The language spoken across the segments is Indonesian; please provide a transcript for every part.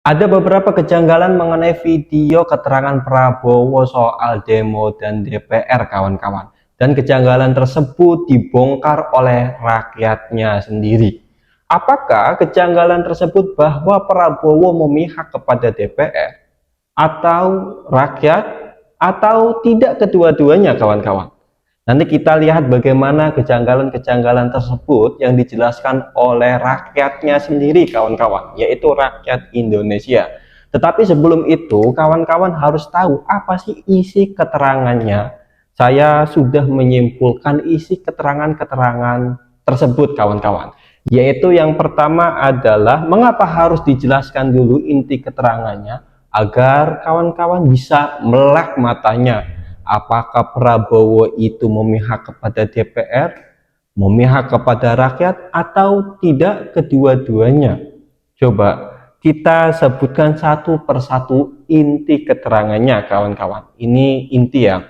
Ada beberapa kejanggalan mengenai video keterangan Prabowo soal demo dan DPR, kawan-kawan. Dan kejanggalan tersebut dibongkar oleh rakyatnya sendiri. Apakah kejanggalan tersebut bahwa Prabowo memihak kepada DPR atau rakyat atau tidak kedua-duanya, kawan-kawan? Nanti kita lihat bagaimana kejanggalan-kejanggalan tersebut yang dijelaskan oleh rakyatnya sendiri, kawan-kawan, yaitu rakyat Indonesia. Tetapi sebelum itu, kawan-kawan harus tahu apa sih isi keterangannya. Saya sudah menyimpulkan isi keterangan-keterangan tersebut, kawan-kawan. Yaitu yang pertama adalah mengapa harus dijelaskan dulu inti keterangannya agar kawan-kawan bisa melek matanya. Apakah Prabowo itu memihak kepada DPR, memihak kepada rakyat, atau tidak kedua-duanya? Coba kita sebutkan satu persatu inti keterangannya, kawan-kawan. Ini inti ya.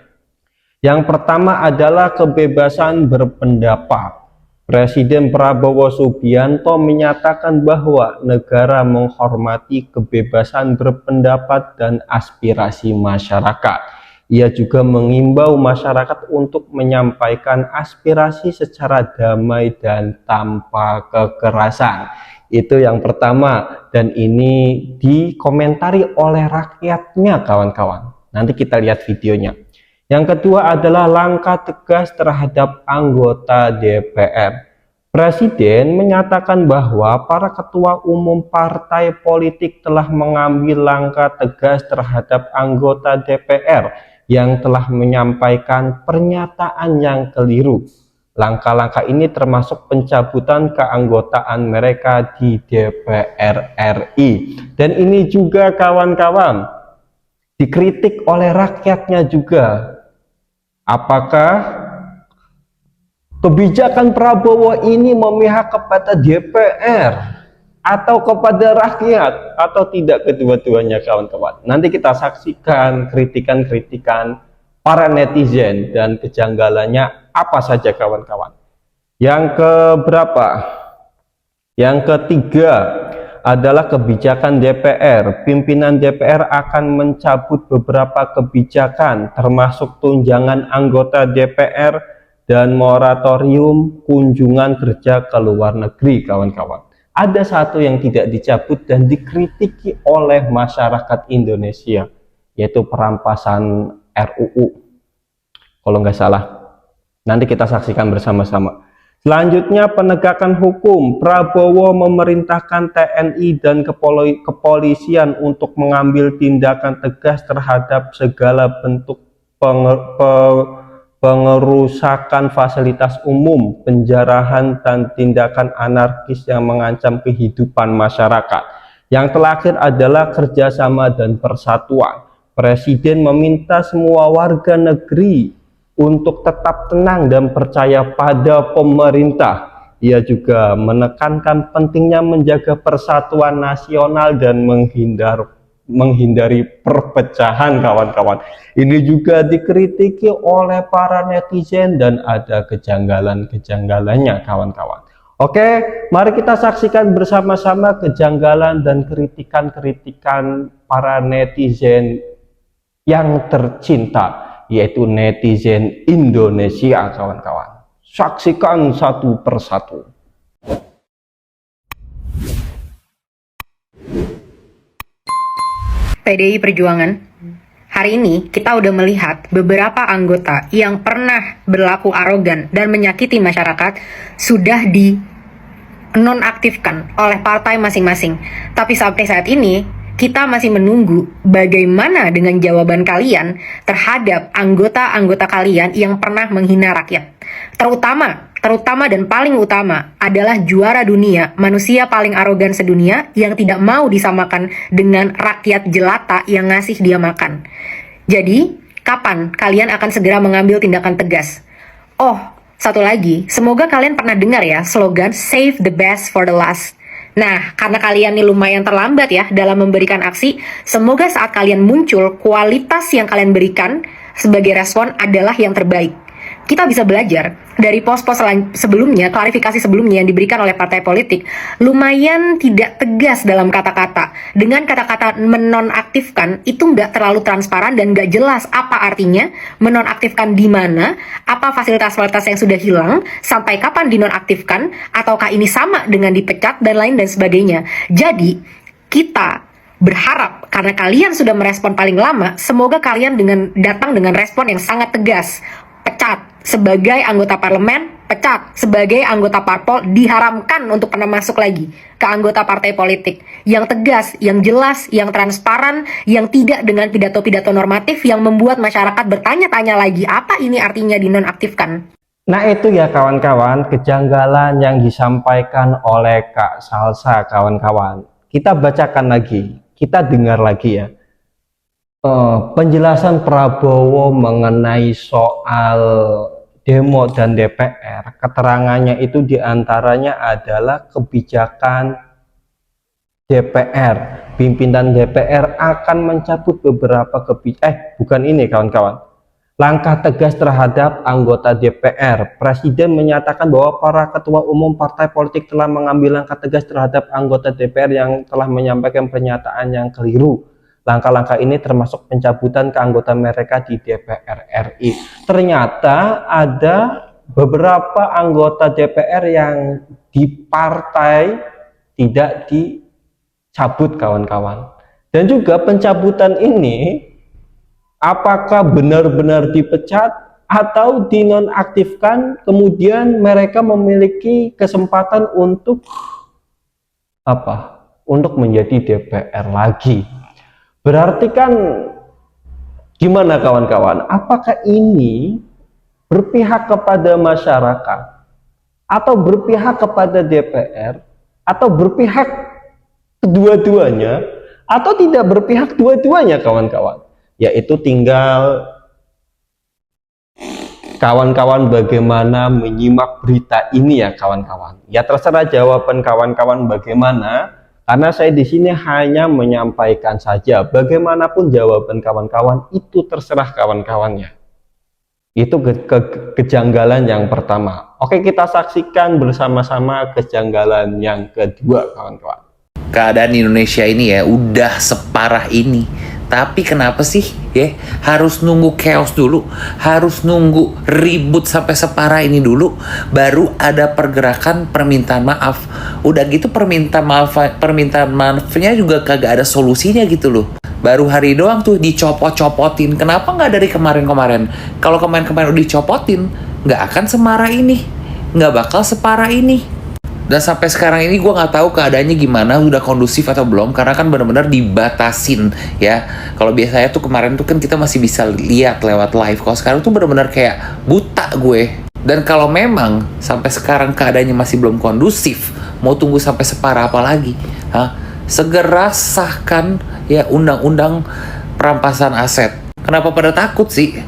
Yang pertama adalah kebebasan berpendapat. Presiden Prabowo Subianto menyatakan bahwa negara menghormati kebebasan berpendapat dan aspirasi masyarakat. Ia juga mengimbau masyarakat untuk menyampaikan aspirasi secara damai dan tanpa kekerasan. Itu yang pertama, dan ini dikomentari oleh rakyatnya, kawan-kawan. Nanti kita lihat videonya. Yang kedua adalah langkah tegas terhadap anggota DPR. Presiden menyatakan bahwa para ketua umum partai politik telah mengambil langkah tegas terhadap anggota DPR yang telah menyampaikan pernyataan yang keliru. Langkah-langkah ini termasuk pencabutan keanggotaan mereka di DPR RI. Dan ini juga, kawan-kawan, dikritik oleh rakyatnya juga. Apakah kebijakan Prabowo ini memihak kepada DPR atau kepada rakyat, atau tidak kedua-duanya, kawan-kawan? Nanti kita saksikan kritikan-kritikan para netizen dan kejanggalannya apa saja, kawan-kawan. Yang keberapa? Yang ketiga adalah kebijakan DPR. Pimpinan DPR akan mencabut beberapa kebijakan termasuk tunjangan anggota DPR dan moratorium kunjungan kerja ke luar negeri, kawan-kawan. Ada satu yang tidak dicabut dan dikritiki oleh masyarakat Indonesia, yaitu perampasan RUU, kalau nggak salah. Nanti kita saksikan bersama-sama. Selanjutnya, penegakan hukum. Prabowo memerintahkan TNI dan kepolisian untuk mengambil tindakan tegas terhadap segala bentuk pengerusakan fasilitas umum, penjarahan, dan tindakan anarkis yang mengancam kehidupan masyarakat. Yang terakhir adalah kerjasama dan persatuan. Presiden meminta semua warga negeri untuk tetap tenang dan percaya pada pemerintah. Ia juga menekankan pentingnya menjaga persatuan nasional dan menghindari perpecahan, kawan-kawan. Ini juga dikritiki oleh para netizen dan ada kejanggalan-kejanggalannya, kawan-kawan. Oke, mari kita saksikan bersama-sama kejanggalan dan kritikan-kritikan para netizen yang tercinta, yaitu netizen Indonesia, kawan-kawan. Saksikan satu persatu. PDI Perjuangan, hari ini kita udah melihat beberapa anggota yang pernah berlaku arogan dan menyakiti masyarakat sudah dinonaktifkan oleh partai masing-masing. Tapi sampai saat ini kita masih menunggu bagaimana dengan jawaban kalian terhadap anggota-anggota kalian yang pernah menghina rakyat. Terutama dan paling utama adalah juara dunia, manusia paling arogan sedunia yang tidak mau disamakan dengan rakyat jelata yang ngasih dia makan. Jadi, kapan kalian akan segera mengambil tindakan tegas? Oh, satu lagi, semoga kalian pernah dengar ya slogan "Save the best for the last". Nah, karena kalian nih lumayan terlambat ya dalam memberikan aksi, semoga saat kalian muncul, kualitas yang kalian berikan sebagai respon adalah yang terbaik. kita bisa belajar dari pos-pos sebelumnya, klarifikasi sebelumnya yang diberikan oleh partai politik, lumayan tidak tegas dalam kata-kata. Dengan kata-kata menonaktifkan, itu nggak terlalu transparan dan nggak jelas apa artinya, menonaktifkan di mana, apa fasilitas-fasilitas yang sudah hilang, sampai kapan dinonaktifkan, ataukah ini sama dengan dipecat, dan lain dan sebagainya. Jadi, kita berharap karena kalian sudah merespon paling lama, semoga kalian datang dengan respon yang sangat tegas. Pecat sebagai anggota parlemen, pecat sebagai anggota parpol, diharamkan untuk pernah masuk lagi ke anggota partai politik. Yang tegas, yang jelas, yang transparan, yang tidak dengan pidato-pidato normatif yang membuat masyarakat bertanya-tanya lagi apa ini artinya dinonaktifkan. Nah itu ya kawan-kawan, kejanggalan yang disampaikan oleh Kak Salsa kawan-kawan. Kita bacakan lagi, kita dengar lagi ya. Penjelasan Prabowo mengenai soal demo dan DPR, keterangannya itu diantaranya adalah kebijakan DPR, pimpinan DPR akan mencabut beberapa bukan ini kawan-kawan, langkah tegas terhadap anggota DPR. Presiden menyatakan bahwa para ketua umum partai politik telah mengambil langkah tegas terhadap anggota DPR yang telah menyampaikan pernyataan yang keliru. Langkah-langkah ini termasuk pencabutan ke anggota mereka di DPR RI. Ternyata ada beberapa anggota DPR yang di partai tidak dicabut kawan-kawan. Dan juga pencabutan ini apakah benar-benar dipecat atau dinonaktifkan, kemudian mereka memiliki kesempatan untuk apa? Untuk menjadi DPR lagi. Berarti kan gimana kawan-kawan? Apakah ini berpihak kepada masyarakat atau berpihak kepada DPR atau berpihak kedua-duanya atau tidak berpihak dua-duanya kawan-kawan? Yaitu tinggal kawan-kawan bagaimana menyimak berita ini ya kawan-kawan. Ya terserah jawaban kawan-kawan bagaimana. Karena saya di sini hanya menyampaikan saja, bagaimanapun jawaban kawan-kawan itu terserah kawan-kawannya. Itu kejanggalan yang pertama. Oke, kita saksikan bersama-sama kejanggalan yang kedua, kawan-kawan. Keadaan Indonesia ini ya udah separah ini. Tapi kenapa sih ya harus nunggu chaos dulu, harus nunggu ribut sampai separah ini dulu, baru ada pergerakan permintaan maaf. Udah gitu permintaan maafnya juga kagak ada solusinya gitu loh. Baru hari doang tuh dicopot-copotin. Kenapa nggak dari kemarin-kemarin? Kalau kemarin-kemarin udah dicopotin, nggak akan semarah ini, nggak bakal separah ini. Dan sampai sekarang ini gue nggak tahu keadaannya gimana, udah kondusif atau belum, karena kan benar-benar dibatasin ya. Kalau biasanya tuh kemarin tuh kan kita masih bisa lihat lewat live, kalau sekarang tuh benar-benar kayak buta gue. Dan kalau memang sampai sekarang keadaannya masih belum kondusif, mau tunggu sampai separah apa lagi? Segera sahkan ya undang-undang perampasan aset. Kenapa pada takut sih?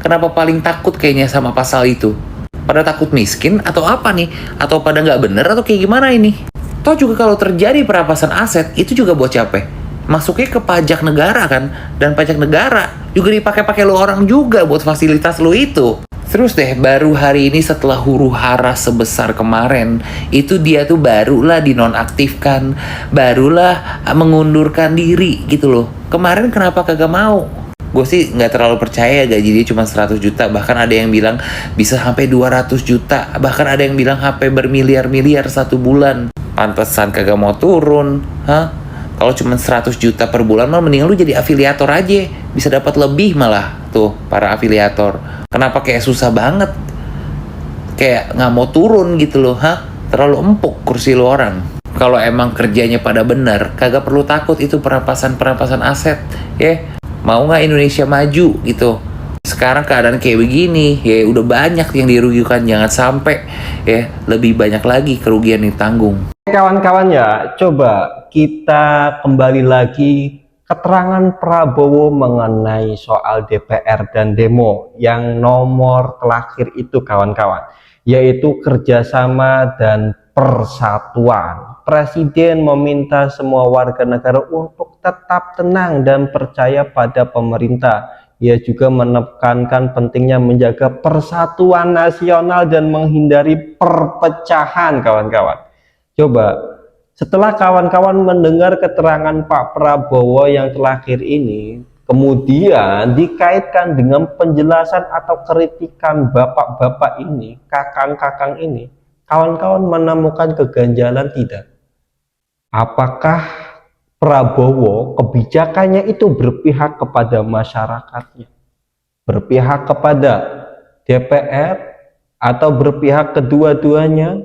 Kenapa paling takut kayaknya sama pasal itu? Pada takut miskin atau apa nih? Atau pada nggak bener atau kayak gimana ini? Toh juga kalau terjadi perampasan aset, itu juga buat capek. Masuknya ke pajak negara kan? Dan pajak negara juga dipakai-pakai lo orang juga buat fasilitas lo itu. Terus deh, baru hari ini setelah huru hara sebesar kemarin, itu dia tuh barulah dinonaktifkan, barulah mengundurkan diri gitu loh. Kemarin kenapa kagak mau? Gue sih nggak terlalu percaya gaji dia cuma 100 juta, bahkan ada yang bilang bisa sampai 200 juta, bahkan ada yang bilang sampai bermiliar-miliar satu bulan. Pantesan kagak mau turun, Kalau cuma 100 juta per bulan mah mending lu jadi afiliator aja, bisa dapat lebih malah tuh para afiliator. Kenapa kayak susah banget? Kayak nggak mau turun gitu loh, Terlalu empuk kursi lu orang. Kalau emang kerjanya pada bener, kagak perlu takut itu perampasan aset, ya. Mau nggak Indonesia maju gitu? Sekarang keadaan kayak begini, ya udah banyak yang dirugikan, jangan sampai ya lebih banyak lagi kerugian yang ditanggung. Kawan-kawan ya, coba kita kembali lagi keterangan Prabowo mengenai soal DPR dan demo yang nomor terakhir itu kawan-kawan, yaitu kerjasama dan persatuan. Presiden meminta semua warga negara untuk tetap tenang dan percaya pada pemerintah. ia juga menekankan pentingnya menjaga persatuan nasional dan menghindari perpecahan, kawan-kawan. Coba, setelah kawan-kawan mendengar keterangan Pak Prabowo yang terakhir ini, kemudian dikaitkan dengan penjelasan atau kritikan bapak-bapak ini, kakang-kakang ini, kawan-kawan menemukan keganjalan tidak? Apakah Prabowo kebijakannya itu berpihak kepada masyarakatnya, berpihak kepada DPR, atau berpihak kedua-duanya,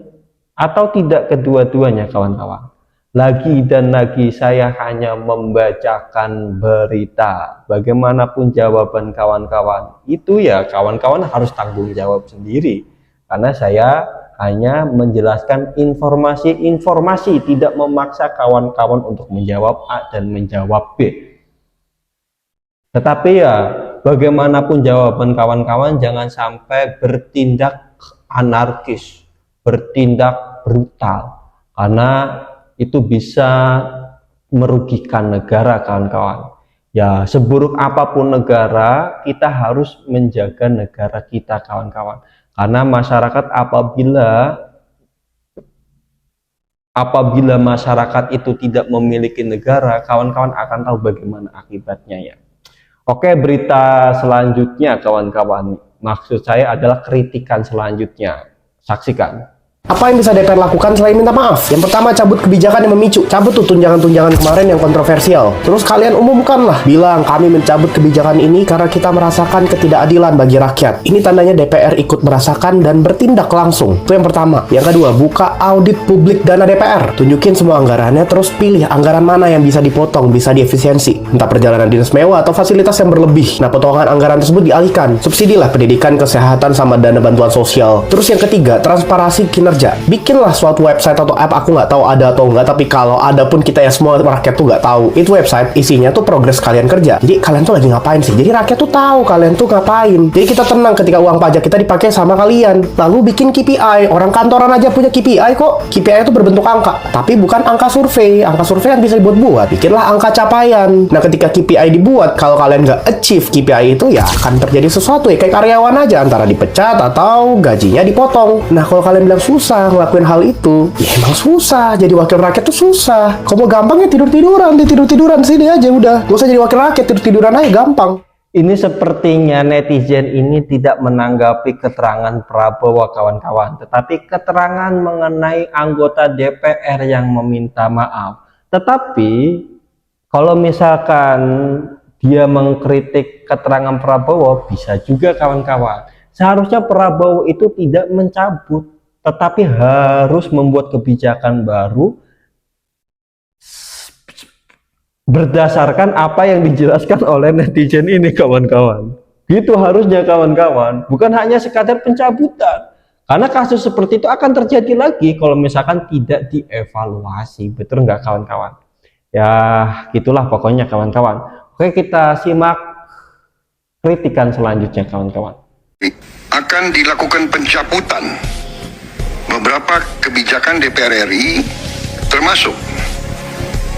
atau tidak kedua-duanya, kawan-kawan? Lagi dan lagi saya hanya membacakan berita. Bagaimanapun jawaban kawan-kawan, itu ya kawan-kawan harus tanggung jawab sendiri. Karena saya hanya menjelaskan informasi-informasi, tidak memaksa kawan-kawan untuk menjawab A dan menjawab B. Tetapi ya, bagaimanapun jawaban kawan-kawan, jangan sampai bertindak anarkis, bertindak brutal, karena itu bisa merugikan negara, kawan-kawan. Ya, seburuk apapun negara, kita harus menjaga negara kita, kawan-kawan. Karena masyarakat apabila masyarakat itu tidak memiliki negara, kawan-kawan akan tahu bagaimana akibatnya ya. Oke, berita selanjutnya, kawan-kawan. Maksud saya adalah kritikan selanjutnya. Saksikan. Apa yang bisa DPR lakukan selain minta maaf? Yang pertama, cabut kebijakan yang memicu. Cabut tuh tunjangan-tunjangan kemarin yang kontroversial. Terus kalian umumkanlah, bilang kami mencabut kebijakan ini karena kita merasakan ketidakadilan bagi rakyat. Ini tandanya DPR ikut merasakan dan bertindak langsung. Itu yang pertama. Yang kedua, buka audit publik dana DPR. Tunjukin semua anggarannya, terus pilih anggaran mana yang bisa dipotong, bisa diefisiensi. Entah perjalanan dinas mewah atau fasilitas yang berlebih. Nah, potongan anggaran tersebut dialihkan. Subsidilah pendidikan, kesehatan, sama dana bantuan sosial. Terus yang ketiga, transparansi kinerja. Bikinlah suatu website atau app, aku nggak tahu ada atau nggak, tapi kalau ada pun kita ya semua rakyat tuh nggak tahu. Itu website isinya tuh progres kalian kerja. Jadi kalian tuh lagi ngapain sih? Jadi rakyat tuh tahu kalian tuh ngapain. Jadi kita tenang ketika uang pajak kita dipakai sama kalian. Lalu bikin KPI. Orang kantoran aja punya KPI kok. KPI itu berbentuk angka, tapi bukan angka survei. Angka survei kan bisa dibuat-buat. Bikinlah angka capaian. Nah, ketika KPI dibuat, kalau kalian nggak achieve KPI itu, ya akan terjadi sesuatu ya kayak karyawan aja, antara dipecat atau gajinya dipotong. Nah, kalau kalian bilang susah ngelakuin hal itu, ya emang susah. Jadi wakil rakyat tuh susah. Kalau mau gampang ya tidur-tiduran sini aja udah. Gak usah jadi wakil rakyat, tidur-tiduran aja gampang. Ini sepertinya netizen ini tidak menanggapi keterangan Prabowo, kawan-kawan, tetapi keterangan mengenai anggota DPR yang meminta maaf. Tetapi kalau misalkan dia mengkritik keterangan Prabowo, bisa juga, kawan-kawan. Seharusnya Prabowo itu tidak mencabut, tetapi harus membuat kebijakan baru berdasarkan apa yang dijelaskan oleh netizen ini, kawan-kawan. Gitu harusnya, kawan-kawan. Bukan hanya sekadar pencabutan. Karena kasus seperti itu akan terjadi lagi kalau misalkan tidak dievaluasi. Betul nggak, kawan-kawan? Ya, gitulah pokoknya, kawan-kawan. Oke, kita simak kritikan selanjutnya, kawan-kawan. Akan dilakukan pencabutan beberapa kebijakan DPR RI, termasuk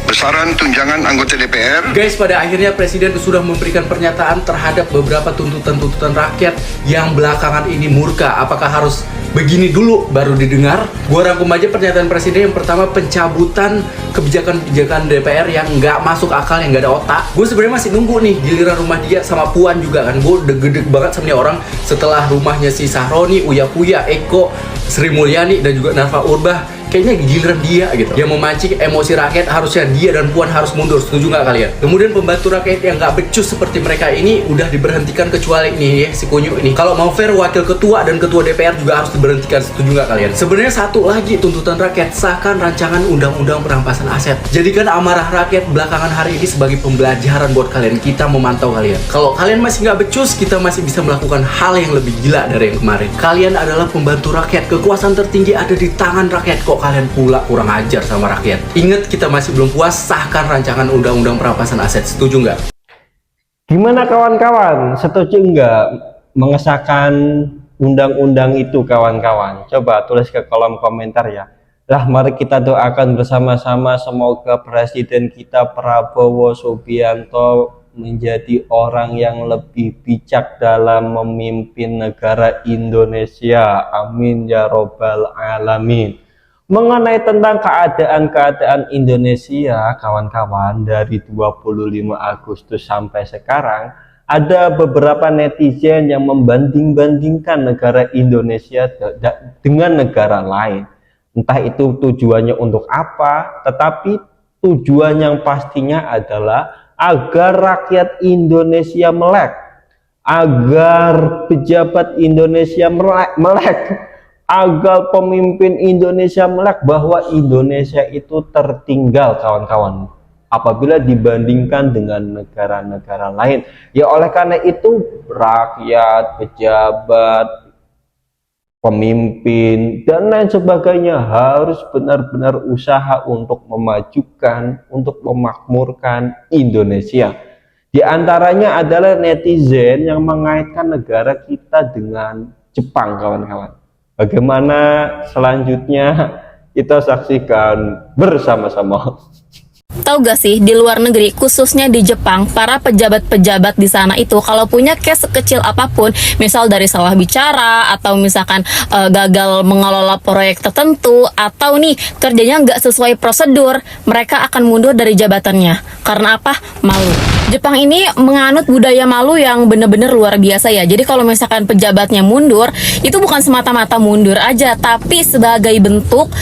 besaran tunjangan anggota DPR. Guys, pada akhirnya Presiden sudah memberikan pernyataan terhadap beberapa tuntutan-tuntutan rakyat yang belakangan ini murka. Apakah harus begini dulu baru didengar? Gua rangkum aja pernyataan Presiden. Yang pertama, pencabutan kebijakan-kebijakan DPR yang nggak masuk akal, yang nggak ada otak. Gue sebenarnya masih nunggu nih giliran rumah dia sama Puan juga kan. Gue udah gede banget sama nih orang setelah rumahnya si Sahroni, Uya Kuya, Eko, Sri Mulyani, dan juga Nafa Urbah. Kayaknya giliran dia gitu yang memancing emosi rakyat. Harusnya dia dan Puan harus mundur. Setuju nggak kalian? Kemudian pembantu rakyat yang nggak becus seperti mereka ini udah diberhentikan, kecuali nih ya si Kunyu ini. Kalau mau fair, wakil ketua dan ketua DPR juga harus diberhentikan. Setuju nggak kalian? Sebenarnya satu lagi tuntutan rakyat, sahkan rancangan undang-undang perampasan aset. Jadikan amarah rakyat belakangan hari ini sebagai pembelajaran buat kalian. Kita memantau kalian. Kalau kalian masih nggak becus, kita masih bisa melakukan hal yang lebih gila dari yang kemarin. Kalian adalah pembantu rakyat. Kekuasaan tertinggi ada di tangan rakyat. Kok kalian pula kurang ajar sama rakyat? Ingat, kita masih belum puas, sahkan rancangan undang-undang perampasan aset. Setuju nggak? Gimana, kawan-kawan? Setuju nggak mengesahkan undang-undang itu, kawan-kawan? Coba tulis ke kolom komentar ya. Lah, mari kita doakan bersama-sama semoga Presiden kita Prabowo Subianto menjadi orang yang lebih bijak dalam memimpin negara Indonesia. Amin ya robbal alamin. Mengenai tentang keadaan Indonesia, kawan-kawan, dari 25 Agustus sampai sekarang, ada beberapa netizen yang membanding-bandingkan negara Indonesia dengan negara lain. Entah itu tujuannya untuk apa, tetapi tujuan yang pastinya adalah agar rakyat Indonesia melek, agar pejabat Indonesia melek, agar pemimpin Indonesia melek bahwa Indonesia itu tertinggal, kawan-kawan, apabila dibandingkan dengan negara-negara lain. Ya oleh karena itu rakyat, pejabat, pemimpin, dan lain sebagainya harus benar-benar usaha untuk memajukan, untuk memakmurkan Indonesia. Di antaranya adalah netizen yang mengaitkan negara kita dengan Jepang, kawan-kawan. Bagaimana selanjutnya kita saksikan bersama-sama. Tahu gak sih, di luar negeri, khususnya di Jepang, para pejabat-pejabat di sana itu kalau punya case sekecil apapun, misal dari salah bicara, atau misalkan gagal mengelola proyek tertentu, atau nih kerjanya nggak sesuai prosedur, mereka akan mundur dari jabatannya. Karena apa? Malu. Jepang ini menganut budaya malu yang bener-bener luar biasa ya. Jadi kalau misalkan pejabatnya mundur, itu bukan semata-mata mundur aja, tapi sebagai bentuk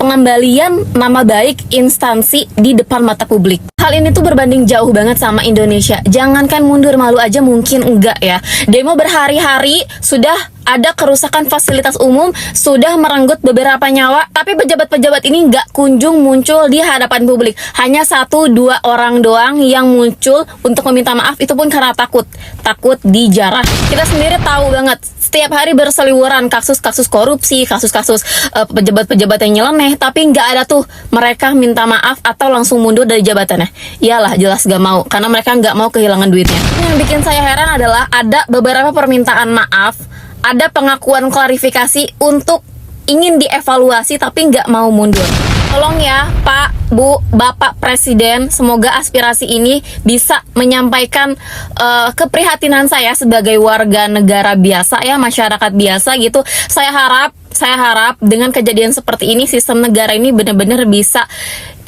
pengembalian nama baik instansi di depan mata publik. Hal ini tuh berbanding jauh banget sama Indonesia. Jangankan mundur malu aja mungkin enggak ya. Demo berhari-hari, sudah ada kerusakan fasilitas umum, sudah merenggut beberapa nyawa, tapi pejabat-pejabat ini nggak kunjung muncul di hadapan publik. Hanya 1-2 orang doang yang muncul untuk meminta maaf, itu pun karena takut dijarah. Kita sendiri tahu banget, setiap hari berseliweran kasus-kasus korupsi, kasus-kasus pejabat-pejabat yang nyeleneh, tapi nggak ada tuh mereka minta maaf atau langsung mundur dari jabatannya. Iyalah, jelas gak mau, karena mereka nggak mau kehilangan duitnya. Yang bikin saya heran adalah ada beberapa permintaan maaf, ada pengakuan klarifikasi untuk ingin dievaluasi tapi nggak mau mundur. Tolong ya Pak, Bu, Bapak Presiden, semoga aspirasi ini bisa menyampaikan keprihatinan saya sebagai warga negara biasa ya, masyarakat biasa gitu. Saya harap dengan kejadian seperti ini sistem negara ini benar-benar bisa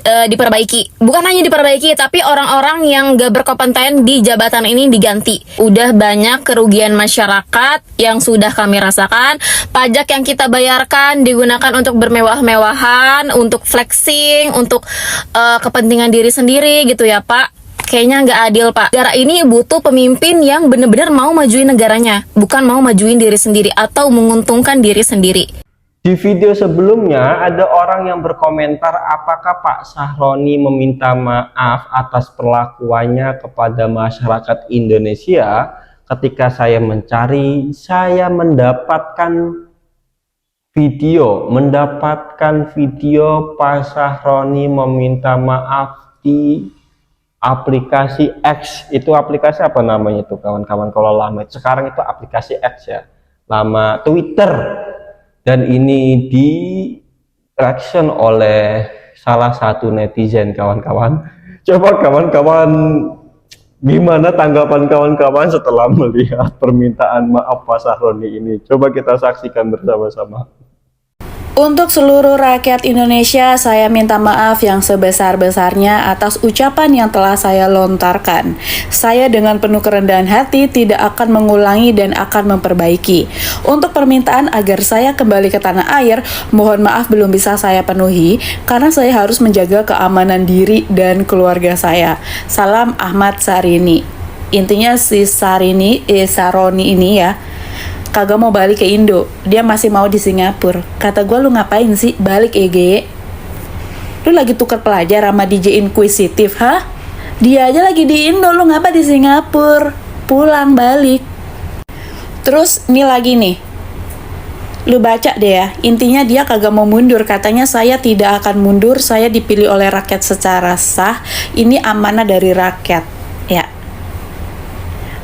diperbaiki. Bukan hanya diperbaiki, tapi orang-orang yang gak berkompeten di jabatan ini diganti. Udah banyak kerugian masyarakat yang sudah kami rasakan. Pajak yang kita bayarkan digunakan untuk bermewah-mewahan, untuk flexing, untuk kepentingan diri sendiri gitu ya Pak. Kayaknya nggak adil Pak. Negara ini butuh pemimpin yang benar-benar mau majuin negaranya, bukan mau majuin diri sendiri atau menguntungkan diri sendiri. Di video sebelumnya ada orang yang berkomentar apakah Pak Sahroni meminta maaf atas perlakuannya kepada masyarakat Indonesia. Ketika saya mencari, saya mendapatkan video Pak Sahroni meminta maaf di aplikasi X. Itu aplikasi apa namanya itu kawan-kawan kalau lama? Sekarang itu aplikasi X ya, lama Twitter. Dan ini di reaction oleh salah satu netizen, kawan-kawan. Coba kawan-kawan, gimana tanggapan kawan-kawan setelah melihat permintaan maaf Pak Sahroni ini? Coba kita saksikan bersama-sama. Untuk seluruh rakyat Indonesia, saya minta maaf yang sebesar-besarnya atas ucapan yang telah saya lontarkan. Saya dengan penuh kerendahan hati tidak akan mengulangi dan akan memperbaiki. Untuk permintaan agar saya kembali ke tanah air, mohon maaf belum bisa saya penuhi karena saya harus menjaga keamanan diri dan keluarga saya. Salam Ahmad Sarini. Intinya si Sahroni ini ya kagak mau balik ke Indo, dia masih mau di Singapura. Kata gue, lu ngapain sih balik EG? Lu lagi tukar pelajar sama DJ Inquisitive, hah? Dia aja lagi di Indo, lu ngapa di Singapura? Pulang balik. Terus ini lagi nih, lu baca deh ya, intinya dia kagak mau mundur. Katanya saya tidak akan mundur, saya dipilih oleh rakyat secara sah, ini amanah dari rakyat. Ya,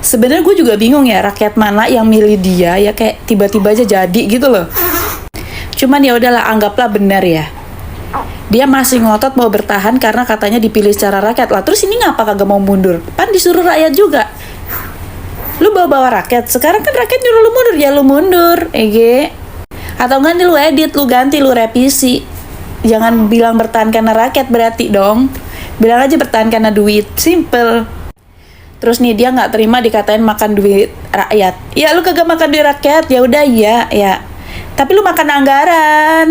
sebenarnya gue juga bingung ya, rakyat mana yang milih dia ya, kayak tiba-tiba aja jadi gitu loh. Cuman ya udahlah, anggaplah benar ya. Dia masih ngotot mau bertahan karena katanya dipilih secara rakyat lah. Terus ini ngapa kagak mau mundur? Pan disuruh rakyat juga. Lu bawa-bawa rakyat. Sekarang kan rakyat nyuruh lu mundur, ya lu mundur, Ege. Atau enggak nih lu edit, lu ganti, lu revisi. Jangan bilang bertahan karena rakyat berarti dong. Bilang aja bertahan karena duit, simple. Terus nih dia nggak terima dikatain makan duit rakyat. Ya lu kagak makan duit rakyat, ya udah ya. Tapi lu makan anggaran.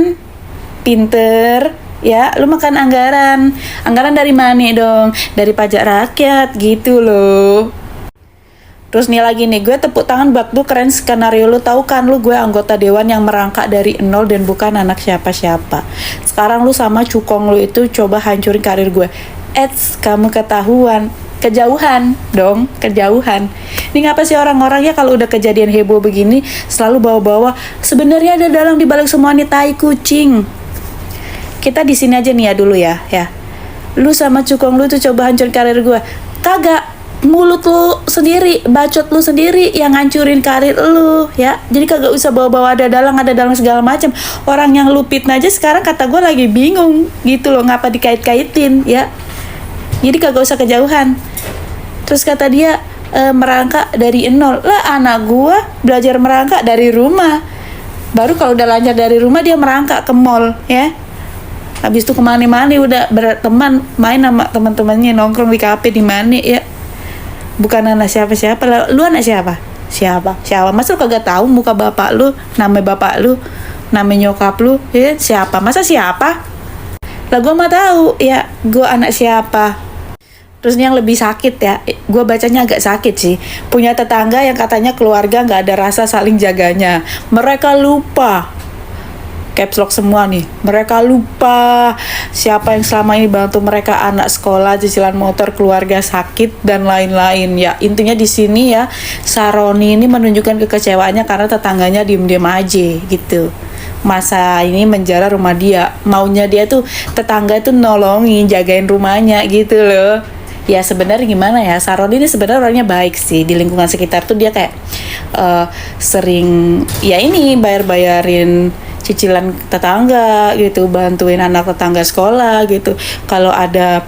Pinter. Ya, lu makan anggaran. Anggaran dari mana dong? Dari pajak rakyat gitu loh. Terus nih lagi nih, gue tepuk tangan buat lu, keren skenario lu. Tahu kan lu gue anggota dewan yang merangkak dari nol dan bukan anak siapa-siapa. Sekarang lu sama cukong lu itu coba hancurin karir gue. Kamu ketahuan. Kejauhan dong, kejauhan. Ini ngapa sih orang-orang ya kalau udah kejadian heboh begini selalu bawa-bawa sebenarnya ada dalang di balik semua nih, tai kucing. Kita di sini aja nih ya dulu ya. Lu sama cukong lu tuh coba hancurin karir gue. Kagak, mulut lu sendiri, bacot lu sendiri yang hancurin karir lu ya. Jadi kagak usah bawa-bawa ada dalang segala macam. Orang yang lu fitnah aja sekarang kata gue lagi bingung gitu loh, ngapa dikait-kaitin ya. Jadi kagak usah kejauhan. Terus kata dia merangkak dari nol. Lah anak gue belajar merangkak dari rumah. Baru kalau udah lancar dari rumah dia merangkak ke mall ya. Habis itu kemana-mana udah berteman, main sama teman-temannya, nongkrong di kafe di mana ya. Bukan anak siapa-siapa. Lu anak siapa? Siapa? Masa lu kagak tahu muka bapak lu, nama bapak lu, nama nyokap lu, ya? Siapa? Masa siapa? Lah gue mah tahu ya, gue anak siapa. Terus yang lebih sakit ya, gue bacanya agak sakit sih. Punya tetangga yang katanya keluarga nggak ada rasa saling jaganya. Mereka lupa. Caps lock semua nih. Mereka lupa siapa yang selama ini bantu mereka, anak sekolah, cicilan motor, keluarga sakit dan lain-lain ya. Intinya di sini ya, Saroni ini menunjukkan kekecewaannya karena tetangganya diem-diem aja gitu. Masa ini menjara rumah dia, maunya dia tuh tetangga tuh nolongin, jagain rumahnya gitu loh. Ya sebenarnya gimana ya, Saroni ini sebenarnya orangnya baik sih, di lingkungan sekitar tuh dia kayak sering ya ini bayar-bayarin cicilan tetangga gitu, bantuin anak tetangga sekolah gitu. Kalau ada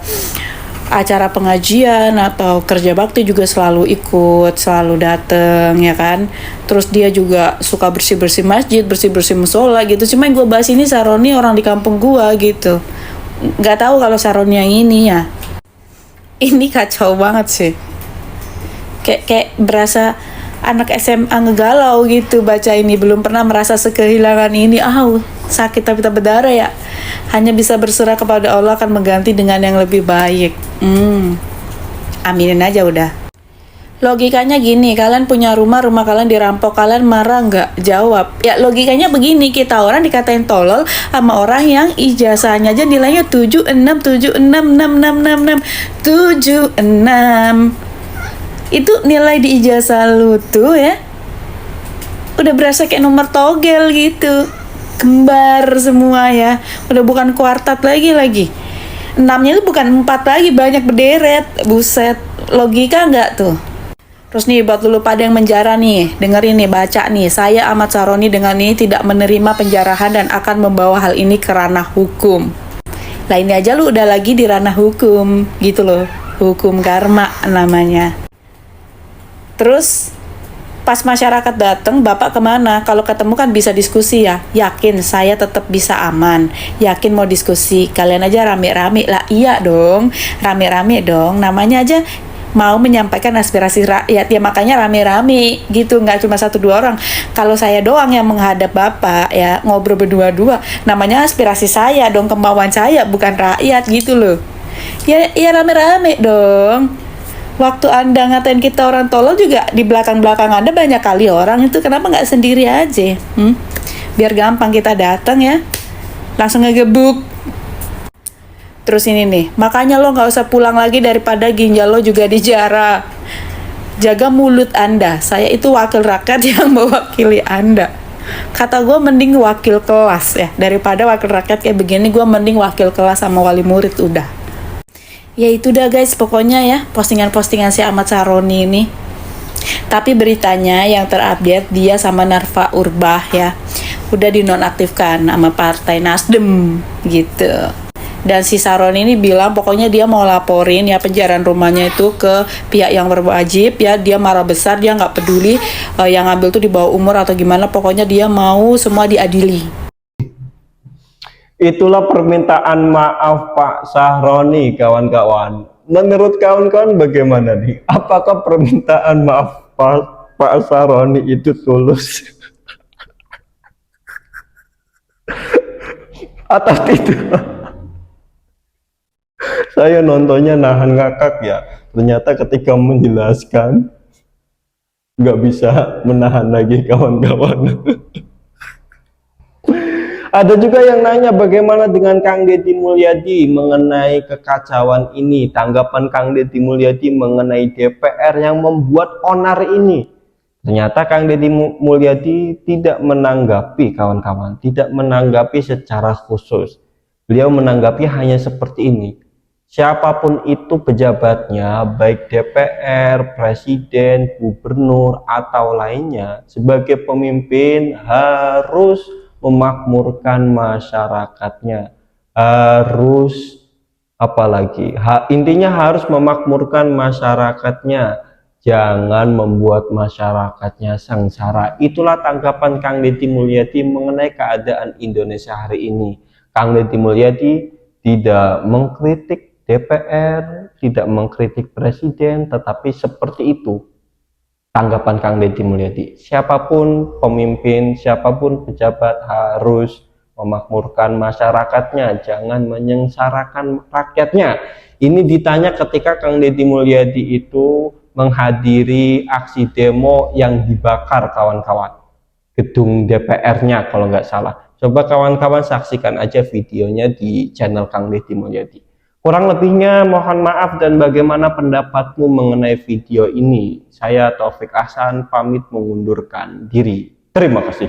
acara pengajian atau kerja bakti juga selalu ikut, selalu dateng ya kan. Terus dia juga suka bersih-bersih masjid, bersih-bersih musola gitu. Cuma yang gue bahas ini Saroni orang di kampung gue gitu. Nggak tahu kalau Saroni yang ini ya. Ini kacau banget sih. Kayak berasa anak SMA ngegalau gitu baca ini. Belum pernah merasa sekehilangan ini. Sakit tapi tak berdarah ya. Hanya bisa berserah kepada Allah akan mengganti dengan yang lebih baik. Aminin aja udah. Logikanya gini, kalian punya rumah kalian dirampok, kalian marah nggak? Jawab. Ya logikanya begini, kita orang dikatain tolol sama orang yang ijazahnya aja nilainya 76, 76, 6, 76. Itu nilai di ijazah lu tuh ya. Udah berasa kayak nomor togel gitu. Kembar semua ya. Udah bukan kuartat lagi. 6-nya itu bukan 4 lagi, banyak berderet. Buset, logika nggak tuh? Terus nih buat lu pada yang menjara nih, dengerin nih, baca nih. Saya Ahmad Saroni dengan ini tidak menerima penjarahan dan akan membawa hal ini ke ranah hukum. Lah ini aja lu udah lagi di ranah hukum gitu loh. Hukum karma namanya. Terus pas masyarakat datang, Bapak kemana? Kalau ketemu kan bisa diskusi ya. Yakin saya tetap bisa aman. Yakin mau diskusi. Kalian aja rame-rame lah. Iya dong, rame-rame dong. Namanya aja mau menyampaikan aspirasi rakyat ya, makanya rame-rame gitu, nggak cuma 1-2 orang. Kalau saya doang yang menghadap Bapak ya, ngobrol berdua-dua, namanya aspirasi saya dong, kemauan saya, bukan rakyat gitu loh. Ya rame-rame dong. Waktu Anda ngatain kita orang tolol juga di belakang Anda banyak kali orang itu, kenapa nggak sendiri aja? Biar gampang kita datang ya, langsung ngegebuk. Terus ini nih, makanya lo gak usah pulang lagi daripada ginjal lo juga dijarah. Jaga mulut Anda. Saya itu wakil rakyat yang mewakili Anda. Kata gue mending wakil kelas ya. Daripada wakil rakyat kayak begini, gue mending wakil kelas sama wali murid udah. Ya itu dah guys, pokoknya ya postingan-postingan si Ahmad Saroni ini. Tapi beritanya yang terupdate, dia sama Narfa Urbah ya udah dinonaktifkan sama Partai Nasdem gitu. Dan si Saron ini bilang pokoknya dia mau laporin ya penjarahan rumahnya itu ke pihak yang berwajib ya. Dia marah besar, dia nggak peduli yang ngambil tuh di bawah umur atau gimana, pokoknya dia mau semua diadili. Itulah permintaan maaf Pak Sahroni, kawan-kawan. Menurut kawan-kawan bagaimana nih? Apakah permintaan maaf Pak Sahroni itu tulus atau tidak? Saya nontonnya nahan ngakak ya. Ternyata ketika menjelaskan nggak bisa menahan lagi, kawan-kawan. Ada juga yang nanya bagaimana dengan Kang Deddy Mulyadi mengenai kekacauan ini. Tanggapan Kang Deddy Mulyadi mengenai DPR yang membuat onar ini. Ternyata Kang Deddy Mulyadi tidak menanggapi, kawan-kawan, tidak menanggapi secara khusus. Beliau menanggapi hanya seperti ini. Siapapun itu pejabatnya, baik DPR, presiden, gubernur, atau lainnya, sebagai pemimpin harus memakmurkan masyarakatnya, harus apalagi intinya harus memakmurkan masyarakatnya, jangan membuat masyarakatnya sengsara. Itulah tanggapan Kang Deddy Mulyadi mengenai keadaan Indonesia hari ini. Kang Deddy Mulyadi tidak mengkritik DPR, tidak mengkritik presiden, tetapi seperti itu tanggapan Kang Deddy Mulyadi. Siapapun pemimpin, siapapun pejabat harus memakmurkan masyarakatnya, jangan menyengsarakan rakyatnya. Ini ditanya ketika Kang Deddy Mulyadi itu menghadiri aksi demo yang dibakar, kawan-kawan, gedung DPR-nya kalau nggak salah. Coba kawan-kawan saksikan aja videonya di channel Kang Deddy Mulyadi. Kurang lebihnya mohon maaf, dan bagaimana pendapatmu mengenai video ini? Saya Taufik Ahsan pamit mengundurkan diri. Terima kasih.